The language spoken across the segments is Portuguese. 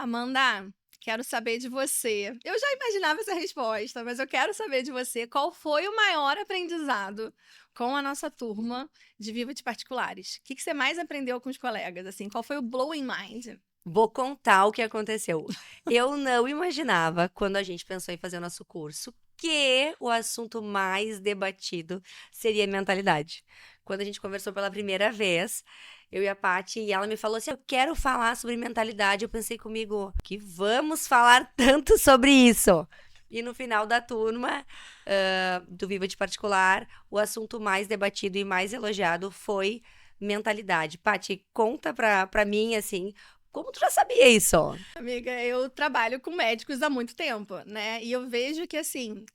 Amanda, quero saber de você. Eu já imaginava essa resposta, mas eu quero saber de você qual foi o maior aprendizado com a nossa turma de Viva de Particulares. O que você mais aprendeu com os colegas? Assim, qual foi o blowing mind? Vou contar o que aconteceu. Eu não imaginava, quando a gente pensou em fazer o nosso curso, que o assunto mais debatido seria mentalidade. Quando a gente conversou pela primeira vez, eu e a Paty, e ela me falou assim: Eu quero falar sobre mentalidade. Eu pensei comigo, que vamos falar tanto sobre isso. E no final da turma, do Viva de Particular, o assunto mais debatido e mais elogiado foi mentalidade. Paty, conta pra mim, assim, como tu já sabia isso? Amiga, eu trabalho com médicos há muito tempo, né? E eu vejo que, assim,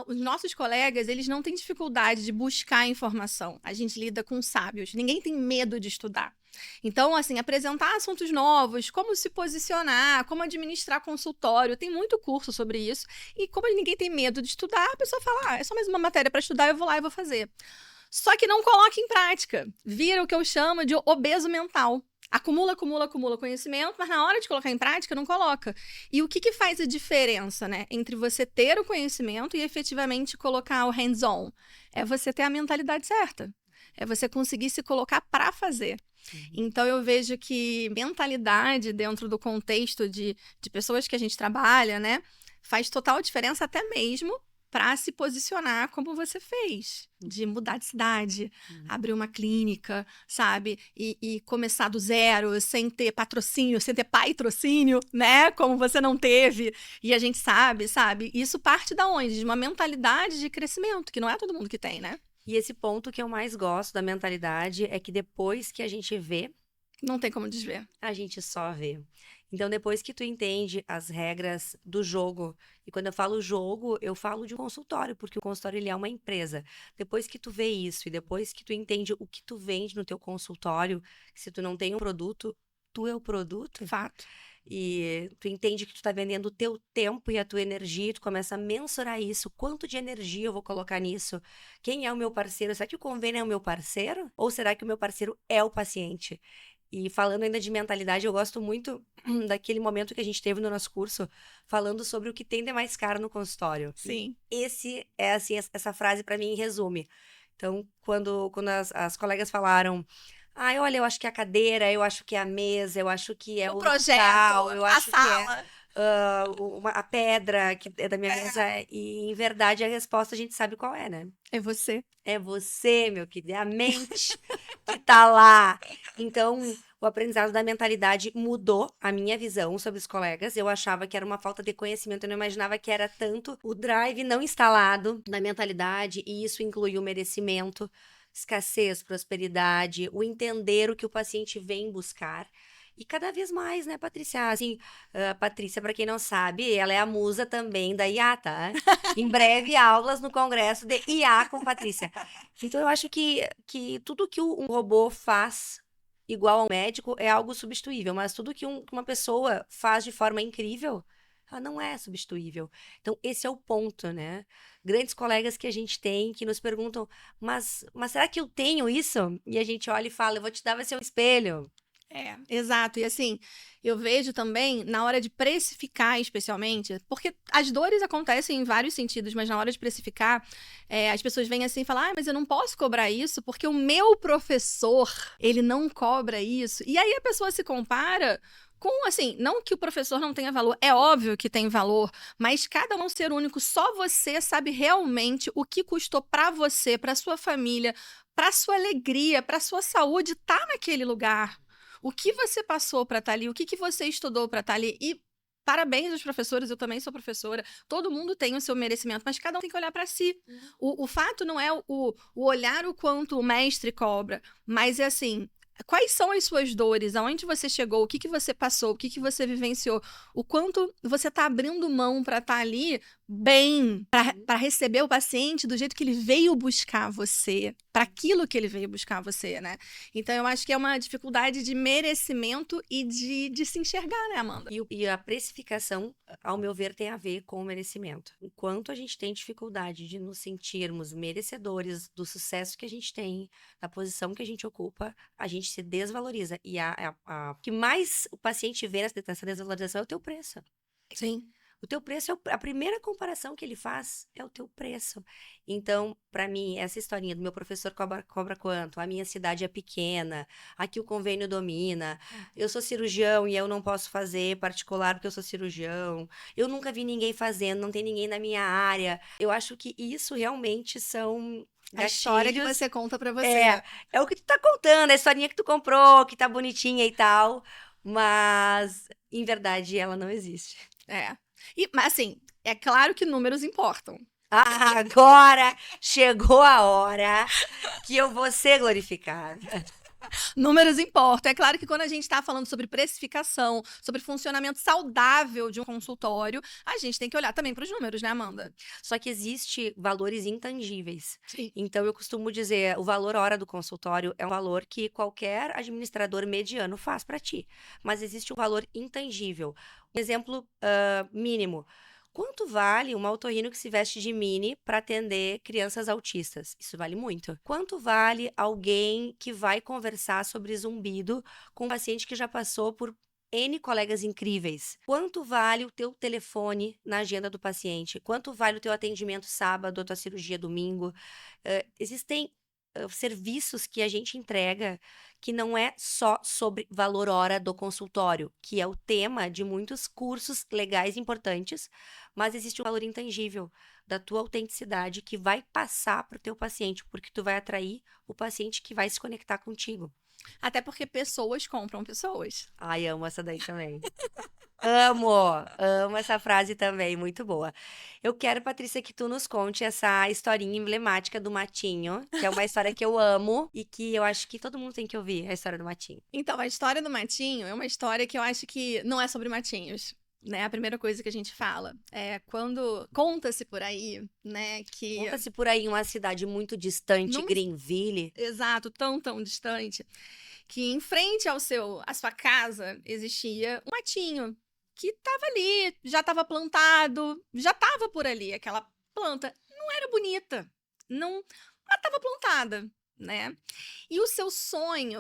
os nossos colegas, eles não têm dificuldade de buscar informação. A gente lida com sábios. Ninguém tem medo de estudar. Então, assim, apresentar assuntos novos, como se posicionar, como administrar consultório, tem muito curso sobre isso. E como ninguém tem medo de estudar, a pessoa fala, é só mais uma matéria para estudar, eu vou lá e vou fazer. Só que não coloca em prática. Vira o que eu chamo de obeso mental. Acumula, acumula, acumula conhecimento, mas na hora de colocar em prática, não coloca. E o que faz a diferença, né, entre você ter o conhecimento e efetivamente colocar o hands-on? É você ter a mentalidade certa. É você conseguir se colocar para fazer. Então, eu vejo que mentalidade dentro do contexto de pessoas que a gente trabalha, né, faz total diferença até mesmo para se posicionar como você fez, de mudar de cidade, abrir uma clínica, sabe? E começar do zero, sem ter patrocínio, sem ter patrocínio, né? Como você não teve. E a gente sabe? Isso parte da onde? De uma mentalidade de crescimento, que não é todo mundo que tem, né? E esse ponto que eu mais gosto da mentalidade é que depois que a gente vê, Não tem como desver. a gente só vê. Então, depois que tu entende as regras do jogo, e quando eu falo jogo, eu falo de um consultório, porque o consultório ele é uma empresa. Depois que tu vê isso e depois que tu entende o que tu vende no teu consultório, que se tu não tem um produto, tu é o produto. Fato. E tu entende que tu tá vendendo o teu tempo e a tua energia, e tu começa a mensurar isso. Quanto de energia eu vou colocar nisso? Quem é o meu parceiro? Será que o convênio é o meu parceiro? Ou será que o meu parceiro é o paciente? E falando ainda de mentalidade, eu gosto muito daquele momento que a gente teve no nosso curso, falando sobre o que tem de mais caro no consultório. E Sim. esse é, assim, essa frase para mim resume. Então, quando as colegas falaram, olha, eu acho que é a cadeira, eu acho que é a mesa, eu acho que é O o projeto, local, eu a acho que é sala. a pedra que é da minha mesa. E, em verdade, a resposta a gente sabe qual é, né? É você. É você, meu querido, é a mente que tá lá. Então, o aprendizado da mentalidade mudou a minha visão sobre os colegas. Eu achava que era uma falta de conhecimento, eu não imaginava que era tanto o drive não instalado da mentalidade, e isso inclui o merecimento, escassez, prosperidade, o entender o que o paciente vem buscar. E cada vez mais, né, Patrícia? Assim, a Patrícia, para quem não sabe, ela é a musa também da IA, tá? Em breve, aulas no congresso de IA com Patrícia. Então, eu acho que tudo que um robô faz igual ao médico é algo substituível, mas tudo que uma pessoa faz de forma incrível, ela não é substituível. Então, esse é o ponto, né? Grandes colegas que a gente tem que nos perguntam, mas será que eu tenho isso? E a gente olha e fala, eu vou te dar, vai ser um espelho. Exato. E assim, eu vejo também, na hora de precificar, especialmente, porque as dores acontecem em vários sentidos, mas na hora de precificar, as pessoas vêm assim e falam, mas eu não posso cobrar isso porque o meu professor, ele não cobra isso. E aí a pessoa se compara com, assim, não que o professor não tenha valor, é óbvio que tem valor, mas cada um é um ser único, só você sabe realmente o que custou pra você, pra sua família, pra sua alegria, pra sua saúde, tá naquele lugar. O que você passou para estar ali? O que você estudou para estar ali? E parabéns aos professores, eu também sou professora. Todo mundo tem o seu merecimento, mas cada um tem que olhar para si. O fato não é o olhar o quanto o mestre cobra, mas é assim. Quais são as suas dores? Aonde você chegou? O que você passou? O que você vivenciou? O quanto você está abrindo mão para estar ali bem para receber o paciente do jeito que ele veio buscar você, para aquilo que ele veio buscar você, né? Então, eu acho que é uma dificuldade de merecimento e de se enxergar, né, Amanda? E a precificação, ao meu ver, tem a ver com o merecimento. Enquanto a gente tem dificuldade de nos sentirmos merecedores do sucesso que a gente tem, da posição que a gente ocupa, a gente se desvaloriza. E o que mais o paciente vê nessa desvalorização é o teu preço. Sim. O teu preço, a primeira comparação que ele faz é o teu preço. Então, para mim, essa historinha do meu professor cobra quanto? A minha cidade é pequena, aqui o convênio domina, eu sou cirurgião e eu não posso fazer particular porque eu sou cirurgião, eu nunca vi ninguém fazendo, não tem ninguém na minha área. Eu acho que isso realmente são A história que gatilhos. você conta para você. É o que tu tá contando, a historinha que tu comprou, que tá bonitinha e tal, mas, em verdade, ela não existe. Mas assim, é claro que números importam. Agora chegou a hora que eu vou ser glorificada. Números importam. É claro que quando a gente está falando sobre precificação, sobre funcionamento saudável de um consultório, a gente tem que olhar também para os números, né, Amanda? Só que existe valores intangíveis. Sim. Então eu costumo dizer, o valor hora do consultório é um valor que qualquer administrador mediano faz para ti. Mas existe um valor intangível. Um exemplo mínimo. Quanto vale uma otorrino que se veste de mini para atender crianças autistas? Isso vale muito. Quanto vale alguém que vai conversar sobre zumbido com um paciente que já passou por N colegas incríveis? Quanto vale o teu telefone na agenda do paciente? Quanto vale o teu atendimento sábado, a tua cirurgia domingo? Existem serviços que a gente entrega que não é só sobre valor hora do consultório, que é o tema de muitos cursos legais importantes, mas existe um valor intangível da tua autenticidade que vai passar para o teu paciente, porque tu vai atrair o paciente que vai se conectar contigo. Até porque pessoas compram pessoas. Ai, amo essa daí também. Amo essa frase também, muito boa. Eu quero, Patrícia, que tu nos conte essa historinha emblemática do Matinho, que é uma história que eu amo e que eu acho que todo mundo tem que ouvir, a história do Matinho. Então, a história do Matinho é uma história que eu acho que não é sobre matinhos. Né, a primeira coisa que a gente fala é quando conta-se por aí, né, que Conta-se por aí uma cidade muito distante, Greenville. Exato, tão distante, que em frente à sua casa existia um matinho que estava ali, já estava plantado, já estava por ali aquela planta. Não era bonita, não, mas estava plantada, né? E o seu sonho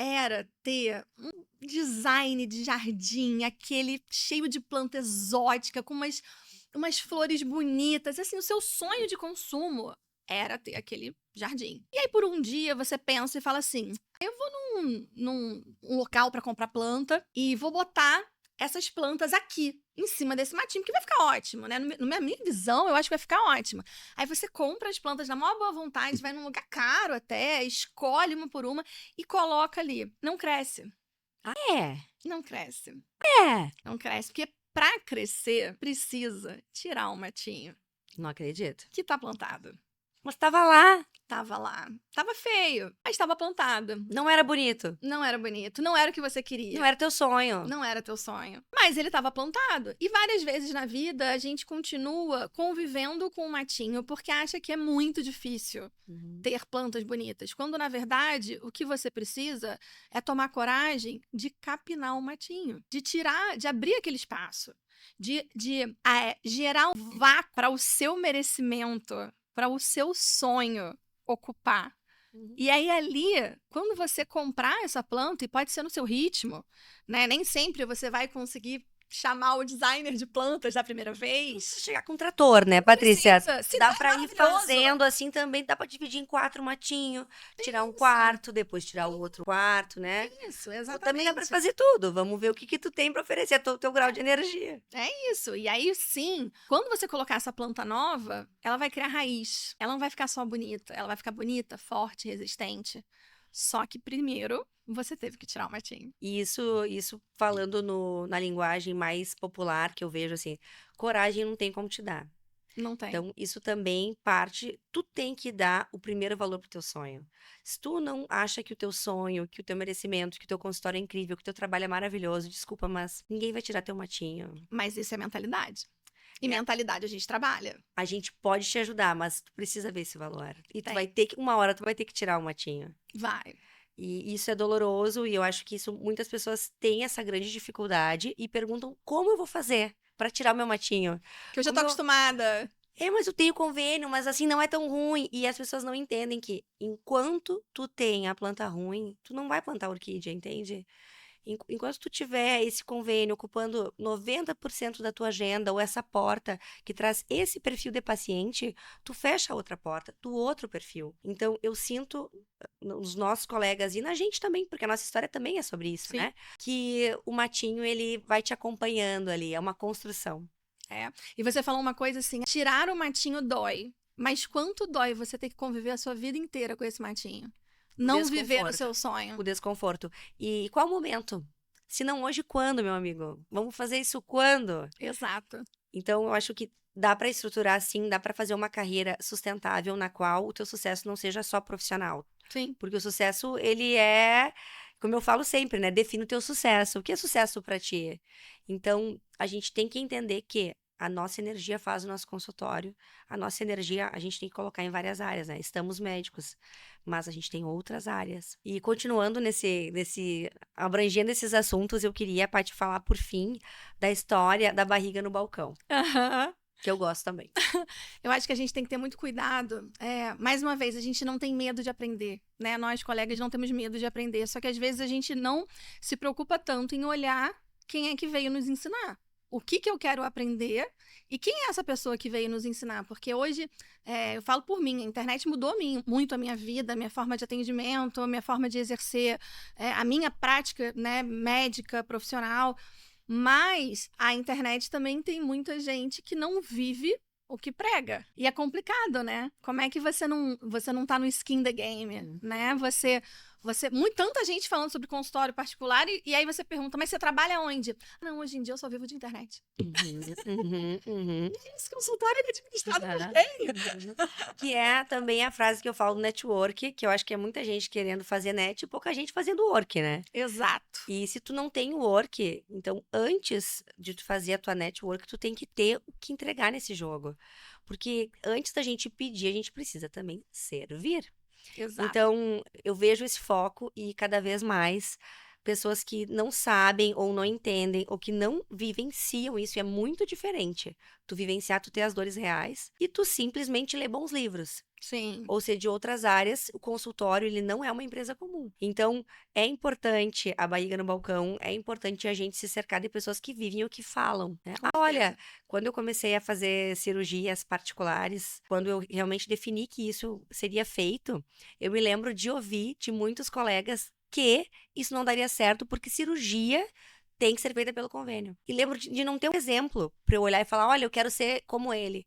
era ter um design de jardim, aquele cheio de planta exótica, com umas flores bonitas. Assim, o seu sonho de consumo era ter aquele jardim. E aí, por um dia, você pensa e fala assim: eu vou num local para comprar planta e vou botar essas plantas aqui, em cima desse matinho, que vai ficar ótimo, né? Na minha visão, eu acho que vai ficar ótimo. Aí você compra as plantas na maior boa vontade, vai num lugar caro até, escolhe uma por uma e coloca ali. Não cresce. É. Não cresce. É. Não cresce, porque para crescer, precisa tirar um matinho. Não acredito. Que tá plantado. Mas tava lá. Tava lá. Tava feio, mas estava plantado. Não era bonito. Não era bonito. Não era o que você queria. Não era teu sonho. Não era teu sonho. Mas ele estava plantado. E várias vezes na vida a gente continua convivendo com o matinho porque acha que é muito difícil ter plantas bonitas. Quando, na verdade, o que você precisa é tomar coragem de capinar o matinho. De tirar, de abrir aquele espaço. De gerar um vácuo para o seu merecimento, para o seu sonho ocupar. E aí ali, quando você comprar essa planta, e pode ser no seu ritmo, né? Nem sempre você vai conseguir chamar o designer de plantas da primeira vez. Chegar com um trator, né, Patrícia? Se dá pra ir fazendo assim também, dá pra dividir em 4 matinhos, tirar um quarto, depois tirar o outro quarto, né? Isso, exatamente. Também dá pra fazer tudo. Vamos ver o que tu tem pra oferecer, teu grau de energia. É isso. E aí, sim, quando você colocar essa planta nova, ela vai criar raiz. Ela não vai ficar só bonita, ela vai ficar bonita, forte, resistente. Só que primeiro você teve que tirar o matinho. Isso falando na linguagem mais popular que eu vejo assim, coragem não tem como te dar. Não tem. Então, isso também parte, tu tem que dar o primeiro valor pro teu sonho. Se tu não acha que o teu sonho, que o teu merecimento, que o teu consultório é incrível, que o teu trabalho é maravilhoso, desculpa, mas ninguém vai tirar teu matinho. Mas isso é mentalidade. E mentalidade a gente trabalha. A gente pode te ajudar, mas tu precisa ver esse valor. E tu Tem. vai ter que, uma hora tu vai ter que tirar o matinho. Vai. E isso é doloroso e eu acho que isso muitas pessoas têm essa grande dificuldade e perguntam como eu vou fazer para tirar o meu matinho. Que eu já tô Como eu... acostumada. Mas eu tenho convênio, mas assim não é tão ruim. E as pessoas não entendem que enquanto tu tem a planta ruim, tu não vai plantar orquídea, entende? Enquanto tu tiver esse convênio ocupando 90% da tua agenda ou essa porta que traz esse perfil de paciente, tu fecha a outra porta do outro perfil. Então, eu sinto nos nossos colegas e na gente também, porque a nossa história também é sobre isso, Sim. né? Que o matinho, ele vai te acompanhando ali, é uma construção. É. E você falou uma coisa assim: tirar o matinho dói. Mas quanto dói você ter que conviver a sua vida inteira com esse matinho? Não viver o seu sonho. O desconforto. E qual momento? Se não hoje, quando, meu amigo? Vamos fazer isso quando? Exato. Então, eu acho que dá para estruturar assim, dá para fazer uma carreira sustentável na qual o teu sucesso não seja só profissional. Sim. Porque o sucesso, ele é, como eu falo sempre, né? Define o teu sucesso. O que é sucesso para ti? Então, a gente tem que entender que a nossa energia faz o nosso consultório. A nossa energia a gente tem que colocar em várias áreas, né? Estamos médicos, mas a gente tem outras áreas. E continuando abrangendo esses assuntos, eu queria, Paty, falar por fim da história da barriga no balcão, Aham. que eu gosto também. Eu acho que a gente tem que ter muito cuidado. Mais uma vez, a gente não tem medo de aprender, né? Nós, colegas, não temos medo de aprender. Só que às vezes a gente não se preocupa tanto em olhar quem é que veio nos ensinar. O que eu quero aprender e quem é essa pessoa que veio nos ensinar. Porque hoje, eu falo por mim, a internet mudou muito a minha vida, a minha forma de atendimento, a minha forma de exercer a minha prática, né, médica, profissional. Mas a internet também tem muita gente que não vive o que prega. E é complicado, né? Como é que você não tá no skin the game, né? Tanta gente falando sobre consultório particular e aí você pergunta, mas você trabalha onde? Não, hoje em dia eu só vivo de internet. Esse consultório é administrado por quem? Que é também a frase que eu falo do network, que eu acho que é muita gente querendo fazer net e pouca gente fazendo work, né? Exato. E se tu não tem o work, então antes de tu fazer a tua network, tu tem que ter o que entregar nesse jogo. Porque antes da gente pedir, a gente precisa também servir. Exato. Então, eu vejo esse foco e cada vez mais pessoas que não sabem ou não entendem ou que não vivenciam isso, é muito diferente. Tu vivenciar, tu ter as dores reais e tu simplesmente ler bons livros. Sim. Ou seja, de outras áreas, o consultório, ele não é uma empresa comum. Então, é importante a barriga no balcão, é importante a gente se cercar de pessoas que vivem o que falam, né? Olha, quando eu comecei a fazer cirurgias particulares, quando eu realmente defini que isso seria feito, eu me lembro de ouvir de muitos colegas que isso não daria certo porque cirurgia tem que ser feita pelo convênio. E lembro de não ter um exemplo para eu olhar e falar, olha, eu quero ser como ele.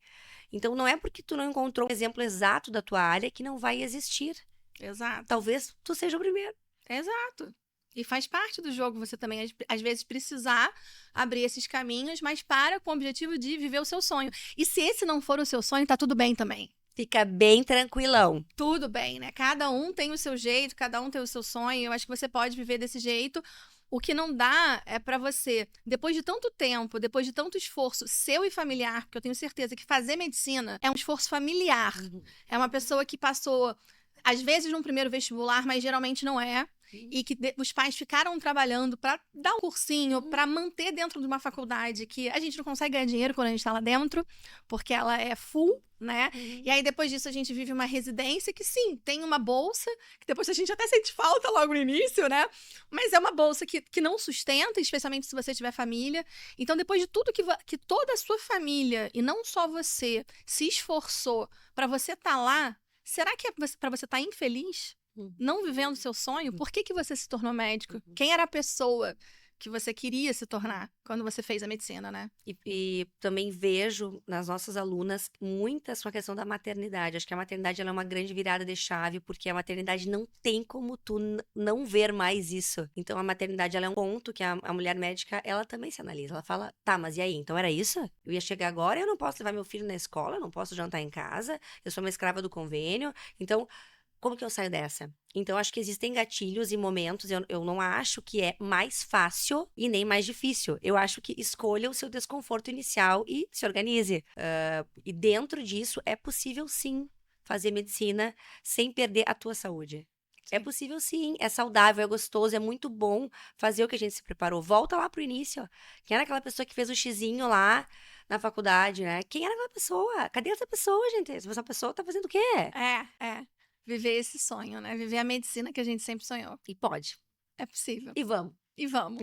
Então, não é porque tu não encontrou um exemplo exato da tua área que não vai existir. Exato. Talvez tu seja o primeiro. Exato. E faz parte do jogo você também, às vezes, precisar abrir esses caminhos, mas com o objetivo de viver o seu sonho. E se esse não for o seu sonho, tá tudo bem também. Fica bem tranquilão. Tudo bem, né? Cada um tem o seu jeito, cada um tem o seu sonho. Eu acho que você pode viver desse jeito. O que não dá é pra você, depois de tanto tempo, depois de tanto esforço seu e familiar, porque eu tenho certeza que fazer medicina é um esforço familiar. É uma pessoa que passou, às vezes, num primeiro vestibular, mas geralmente não é. E que os pais ficaram trabalhando para dar um cursinho, para manter dentro de uma faculdade que a gente não consegue ganhar dinheiro quando a gente está lá dentro, porque ela é full, né? E aí depois disso a gente vive uma residência que sim, tem uma bolsa, que depois a gente até sente falta logo no início, né? Mas é uma bolsa que não sustenta, especialmente se você tiver família. Então depois de tudo que toda a sua família, e não só você, se esforçou para você estar lá, será que é para você estar infeliz? Não vivendo seu sonho? Por que você se tornou médico? Quem era a pessoa que você queria se tornar quando você fez a medicina, né? E também vejo nas nossas alunas muita essa questão da maternidade. Acho que a maternidade ela é uma grande virada de chave, porque a maternidade não tem como tu não ver mais isso. Então, a maternidade ela é um ponto que a mulher médica, ela também se analisa. Ela fala, tá, mas e aí? Então era isso? Eu ia chegar agora, eu não posso levar meu filho na escola, eu não posso jantar em casa, eu sou uma escrava do convênio. Então, como que eu saio dessa? Então, acho que existem gatilhos e momentos, eu não acho que é mais fácil e nem mais difícil. Eu acho que escolha o seu desconforto inicial e se organize. E dentro disso, é possível sim fazer medicina sem perder a tua saúde. É Sim. possível sim, é saudável, é gostoso, é muito bom fazer o que a gente se preparou. Volta lá pro início. Quem era aquela pessoa que fez o xizinho lá na faculdade, né? Quem era aquela pessoa? Cadê essa pessoa, gente? Essa pessoa tá fazendo o quê? É. Viver esse sonho, né? Viver a medicina que a gente sempre sonhou. E pode. É possível. E vamos. E vamos.